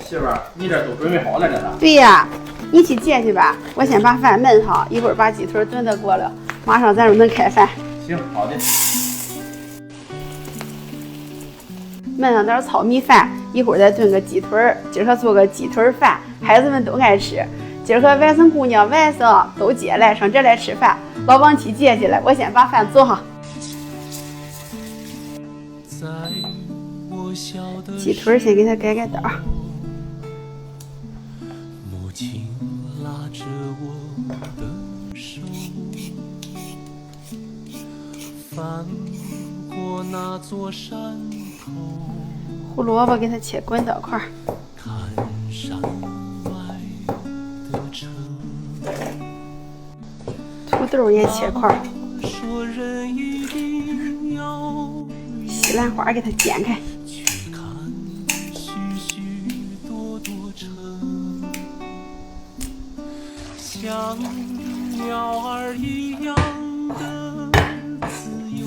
媳妇儿，你这都准备好了这呢？对呀，你去接去吧，我先把饭焖好，一会儿把鸡腿炖得过了，马上咱就能开饭。行，好的。焖上点糙米饭，一会儿再炖个鸡腿儿。今儿做个鸡腿饭，孩子们都爱吃。今儿和外甥姑娘、外甥都接来上这来吃饭，老王去接去了，我先把饭做好。鸡腿先给它改改刀。母亲拉着我的手，翻过那座山头，胡萝卜给它切滚刀块，看山外的城。土豆也切块，说人一定要西兰花给它剪开。去看许许多多城，像鸟儿一样的自由。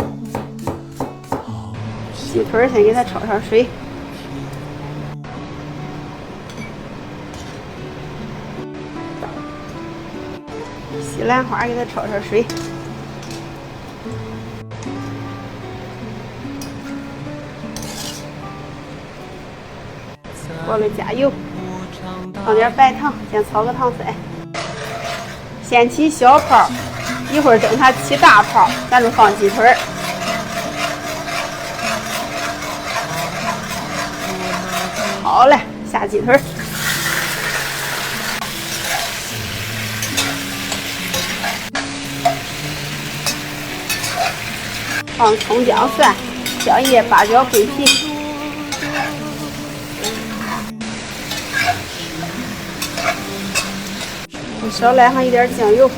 鸡腿先给它焯焯水，西兰花给它焯焯水，锅里加油，放点白糖，先炒个糖色。先起小泡，一会儿等它起大泡，咱就放鸡腿。好嘞，下鸡腿。放葱姜蒜、香叶、八角、桂皮。少来上一点酱油，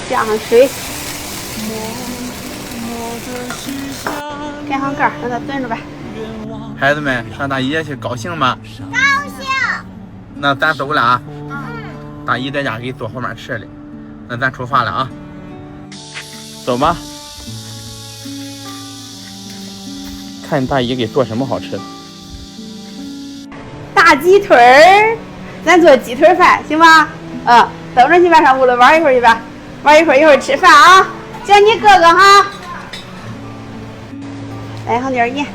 加上水，盖上盖，让它炖着吧。孩子们上大姨家去高兴吗？高兴。那咱走了啊。大姨在家给做好饭吃嘞。那咱出发了啊。走吧。看大姨给做什么好吃的。大鸡腿儿，咱做鸡腿饭行吗？等着去吧，上屋里玩一会儿去吧，玩一会儿吃饭啊。叫你哥哥哈。来上点盐，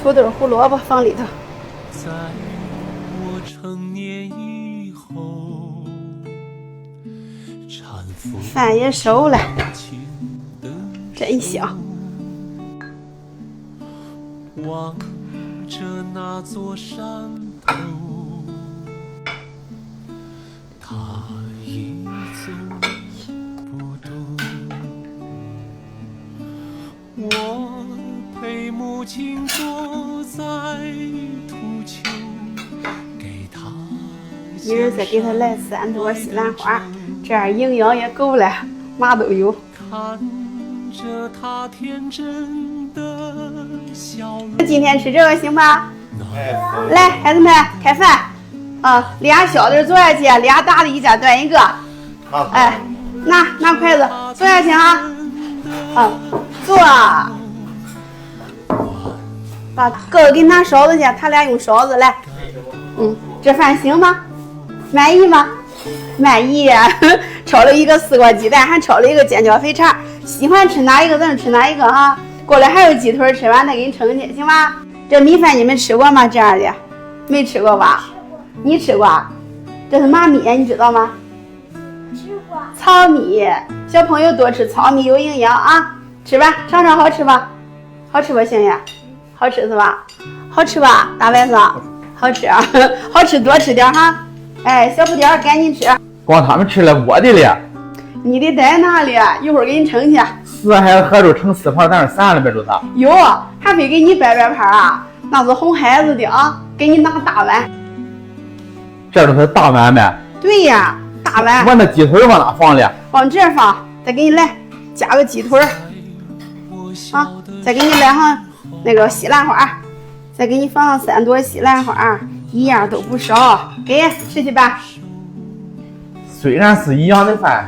土豆、胡萝卜放里头。在我成年以后，搀扶饭也熟了，真香。望着那座山头，他已走不动。我陪母亲坐在土丘，给她一人再给他来3朵西兰花，这样营养也够了，嘛都有。看着她天真的笑容。今天吃这个行吧？来，孩子们开饭啊！俩小的坐下去，俩大的一家端一个。哎，拿筷子坐下去啊！坐。把哥哥给你拿勺子去，他俩用勺子来。这饭行吗？满意吗？满意呀！炒了一个丝瓜鸡蛋，还炒了一个尖椒肥肠。喜欢吃哪一个咱就吃哪一个哈。过来还有鸡腿，吃完再给你盛去，行吗？这米饭你们吃过吗？这样的没吃过吧？你吃过？这是嘛米你知道吗？吃过。糙米，小朋友多吃糙米有营养啊！吃吧，尝尝好吃吧？好吃不行呀？好吃是吧？好吃吧，大外甥？好吃啊，好吃多吃点哈。哎，小不点赶紧吃。光他们吃了我的了。你的在哪里？一会儿给你盛去。4还合着盛4盘，咱是散了呗，主子。有，还非给你摆盘啊，那是哄孩子的啊，给你拿大碗。这都是大碗呗？对呀，大碗。我那鸡腿往哪放了？往这儿放，再给你来加个鸡腿啊，再给你来上那个西兰花，再给你放上3朵西兰花，一样都不少，给吃去吧。虽然是一样的饭，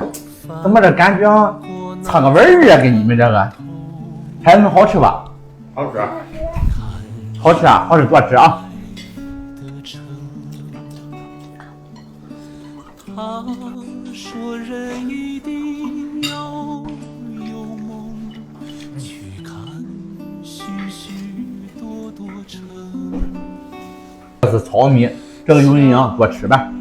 怎么这感觉差个味儿啊？给你们这个孩子们好吃吧？好吃。好吃啊，好吃多吃啊。说人一定要有梦，去看许许多多城。这是糙米，这个有营养，多吃呗。